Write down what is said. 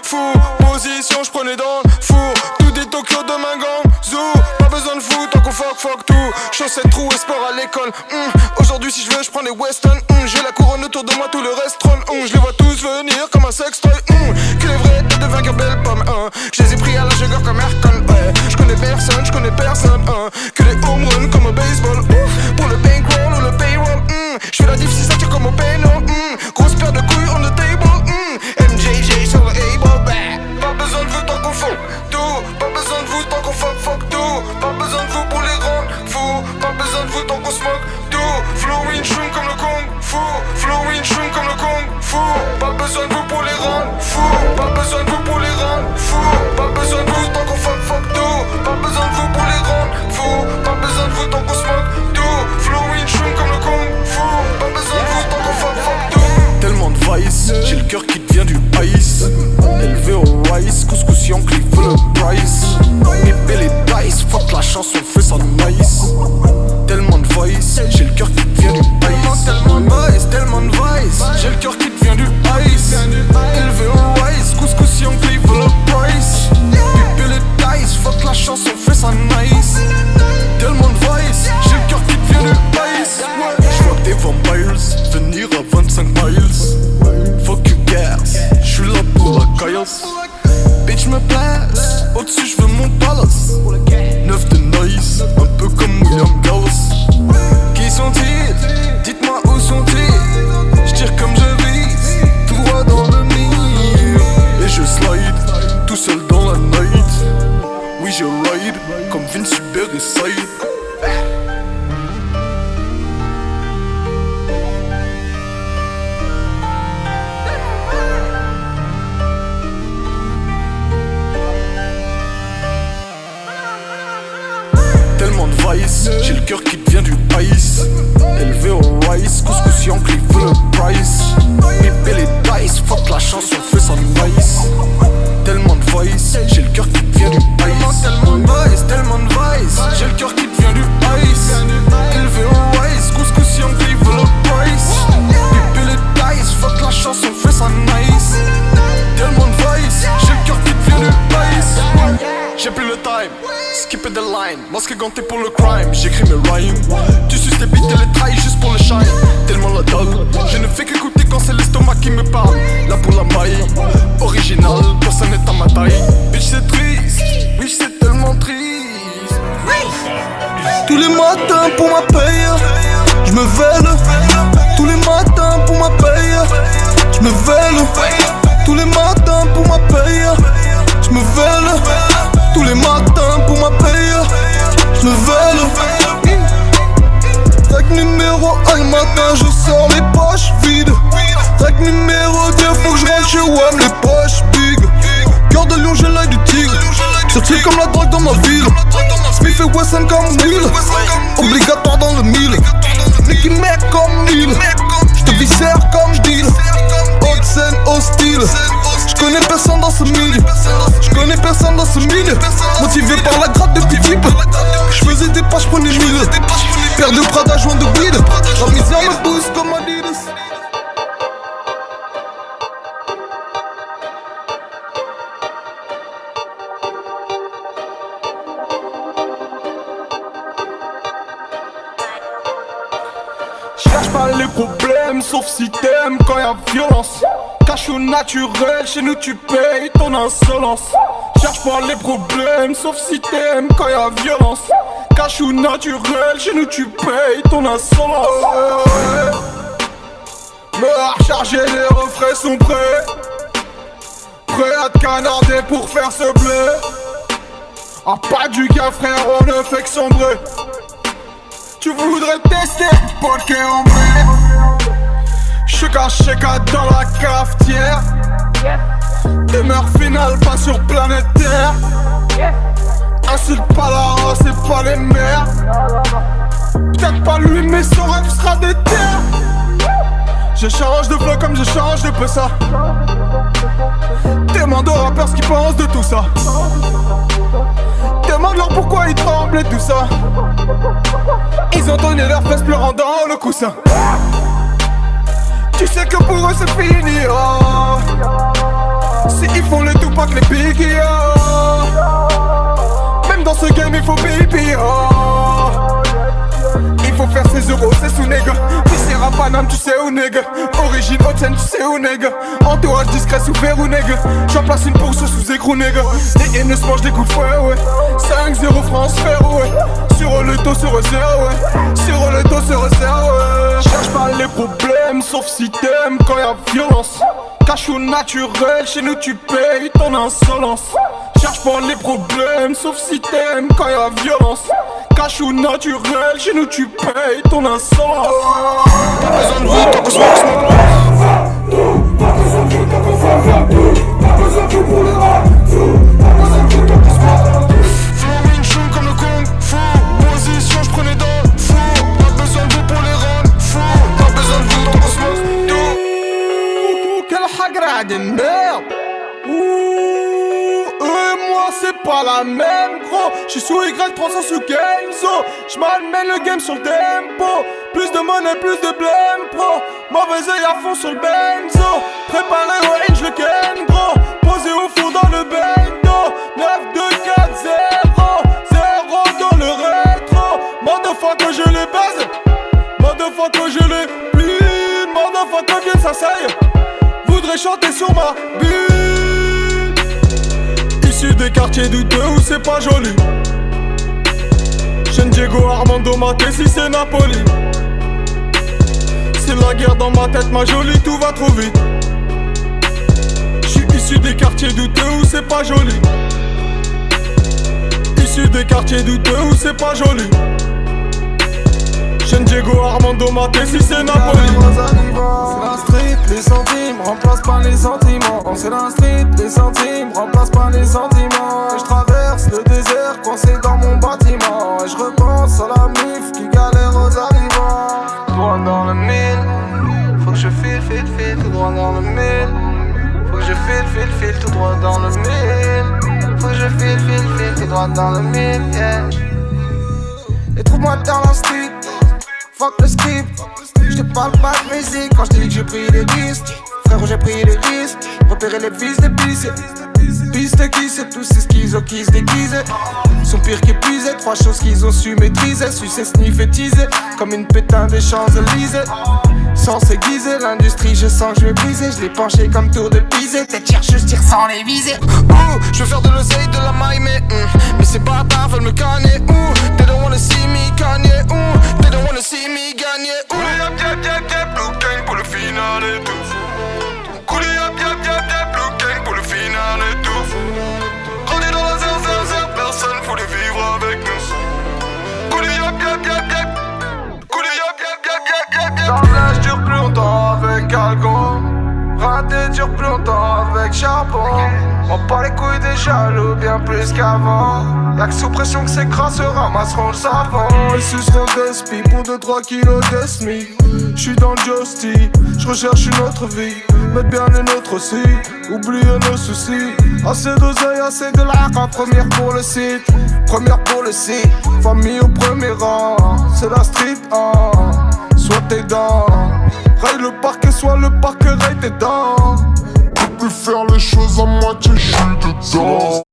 fou. Position, j'prenais dans le four. Tout des Tokyo de ma gang. Zou, pas besoin de fou, tant qu'on fuck tout. Chaussettes, trous et sport à l'école. Aujourd'hui, si je veux, j'prends des Weston. J'ai la couronne autour de moi, tout le reste trône. Je les vois tous venir comme un sextoy. Que les vrais têtes de vainqueurs, belle pomme. Je les ai pris à la jugger comme Aircon. Ouais, j'connais personne. Que des home runs comme au baseball. Pour le bankroll ou le payroll. J'fais la diff si ça tire comme au péno. Grosse paire de couilles on the table. MJJ sur le able. Pas besoin de vous tant qu'on fout tout. Pas besoin de vous tant qu'on fuck tout. Pas besoin de vous pour les rendre fous. Pas besoin de vous tant qu'on smoke tout. Flowing shroom comme le Kung Fu. Flowing shroom comme le Kung Fu. Pas besoin de vous pour les rendre fous. Pas besoin de vous pour les rendre fous. Pas besoin de vous tant qu'on fuck tout. Pas besoin de vous pour les rendre fous. Pas besoin de vous tant qu'on smoke tout. Flowing shroom comme le Kung Fu. Pas besoin de vous tant qu'on fuck tout. Tellement de vice, j'ai le cœur qui devient du ice. Élevé au rice, couscous Yankee full of price. Pépé les dice, fuck la chanson, fait ça nice. Tellement de vice, j'ai le cœur qui devient du ice. Tellement de vice, j'ai le cœur qui devient du ice. Élevé au rice, couscous Yankee full of price. Pépé les dice, fuck la chanson, fait ça nice. Tellement de vice, j'ai le cœur qui devient du ice. J'vois que des vampires venir à 25 miles. Fuck you gas, j'suis là pour la chaos. Bitch me place, au-dessus j'veux mon palace. 9 de noise, un peu comme William Gauss. Qui sont-ils? Dites-moi où sont-ils? J'tire comme je vise, tout droit dans le mire. Et je slide, tout seul dans la night. Oui je ride, comme Vince Hubert et Side. Tellement de vice, j'ai le cœur qui devient du ice. Élevé au rice, couscous Yankee full of price. Pépé les dice, fuck la chanson, fait ça nice. Tellement de vice, j'ai le cœur qui devient du ice. Tellement de vice, j'ai le cœur qui devient du ice. Élevé au rice, couscous Yankee full of price. Pépé les dice, fuck la chanson, fait ça nice. Tellement de vice, j'ai le cœur qui devient du ice. J'ai plus le time, skipper the line. Masque ganté pour le crime, j'écris mes rhymes. Tu suces les beats et les trahis juste pour le shine. Tellement la dalle, je ne fais qu'écouter quand c'est l'estomac qui me parle. Là pour la maille, original, personne n'est à ma taille. Bitch c'est triste, bitch c'est tellement triste. Tous les matins pour ma paye, je me vèle. Tous les matins pour ma paye, je me vèle. Tous les matins pour ma paye, je me vèle. Tous les matins pour ma paye, je me vèle. Règle numéro 1, le matin je sors les poches vides. Règle numéro 2, faut que je rentre chez WAM, les poches big. Cœur de lion, j'ai l'œil du tigre. Cherché comme la drogue dans ma ville. Smith et Wesson comme Will. Obligatoire dans le mille. Nicky Mac comme Neil. J'te viscère comme j'deal. Haute scène hostile. J'connais personne dans ce milieu. J'connais personne dans ce milieu. Motivé par la gratte de petit type. J'faisais des pas, j'prenais 1000. Paire de Prada, joint de weed. La misère me pousse comme Adidas. Cherche pas les problèmes, sauf si t'aimes quand y'a violence. Cachou naturel, chez nous tu payes ton insolence. Cherche pas les problèmes, sauf si t'aimes quand y'a violence. Cachou naturel, chez nous tu payes ton insolence. Me recharger, les refrains sont prêts. Prêt à te canarder pour faire ce bleu. Ah pas du gars frère, on ne fait que sombrer. Tu voudrais tester, poker en vrai. Cheka dans la cafetière. Demeure finale, pas sur planète Terre. Insulte pas la race et pas les mères. Peut-être pas lui mais son rêve sera des terres. Je change de flow comme je change de peu ça. Demande aux rappeurs ce qu'ils pensent de tout ça. Demande-leur pourquoi ils tremblent et tout ça. Ils ont donné leurs fesses pleurant dans le coussin. Tu sais que pour eux c'est fini, oh. Si ils font les Tupac, les Biggie, même dans ce game il faut pipi, il faut faire ses euros, c'est sous nègre. Visser à Paname, tu sais où nègre. Origine haute-scène, tu sais où nègre. Entourage discret sous verrou nègre. J'en place une pour sous écrou nègre. Les haineux se mangent des coups de fouet, ouais. 5-0 France frère, ouais. Sur le taux se resserre, ouais. Sur le taux se resserre, ouais. Cherche pas les problèmes, sauf si t'aimes quand y'a violence. Cachou naturel, chez nous tu payes ton insolence. Cherche pas les problèmes, sauf si t'aimes quand y'a violence. Cachou naturel, chez nous tu payes ton insolence. Pas besoin de vous, tant qu'on smoke, smoke. Pas besoin de vous, tant qu'on Pas besoin de vous pour les rats. Pas besoin de vous, tant qu'on smoke. Flow Wing Chun comme le Kung Fu. Position, j'prenais dans le fou. Pas besoin de vous pour les rats. Fou. Pas besoin de vous, tant qu'on smoke. Quelle hagra de merde. Moi c'est pas la même gros. J'suis sous Y300 sous Kenzo. J'malmène le game sur le tempo. Plus de monnaie, plus de blême pro. Mauvais oeil à fond sur le benzo. Préparé range le Ken gros. Posé au fond dans le bendo. 9, 2, 4, 0. 0 dans le rétro. Motherfucker je les baise. Motherfucker je les plie. Motherfucker viens s'asseille. Voudrais chanter sur ma bille. Issu des quartiers douteux où c'est pas joli. Jeune Diego Armando Maté si c'est Napoli. C'est la guerre dans ma tête ma jolie, tout va trop vite. J'suis issu des quartiers douteux où c'est pas joli. Issu des quartiers douteux où c'est pas joli. Jeune Diego Armando Maté si c'est Napoli. C'est la street, les centimes remplacent pas les sentiments. C'est la street, les centimes remplacent pas les sentiments. Et je traverse le désert coincé dans mon bâtiment. Et je repense à la mif qui galère aux arrivants. Droit dans le mille, faut que je file tout droit dans le mille. Faut que je file tout droit dans le mille. Faut que je file tout droit dans le mille, yeah. Et trouve-moi dans la street, fuck le skip. Je te parle pas de musique quand je dis que j'ai pris des risques. Frérot j'ai pris des risques, repérer les vis des pistes. Piste qui c'est tous ces schizos qui se déguisent. Sont pires qu'épuisés, trois choses qu'ils ont su maîtriser. Sucer, sniffer, teaser, comme une pétain des Champs-Élysées. Sans s'aiguiser, l'industrie je sens que je vais briser. Je l'ai penché comme tour de Pisé. Tête chercheuse, tire sans les viser. Je veux faire de l'oseille, de la maille, mais c'est pas tard, veulent me canner. They don't wanna see me gagner. They don't wanna see me gagner. Blue Gang pour le final et tout. Coulé Blue Gang pour le final et tout. Grandi dans la zère, personne voulait vivre avec nous. Coulé J'enlève dure plus longtemps avec Algon. Raté dure plus longtemps avec Charbon. On pas les couilles des jaloux bien plus qu'avant. Y'a que sous pression que ces crasses ramasseront le savon. Ils suceront des spies pour 2-3 kilos de SMIC. J'suis dans le Justy, j'recherche une autre vie. Mettre bien les nôtres aussi, oubliez nos soucis. Assez d'oseille, assez de l'argent. Première pour le site, première pour le site. Famille au premier rang, c'est la street, soit t'es dans. Raille le parquet, soit le parquet raille tes dents. Tu peux faire les choses à moitié, j'suis dedans.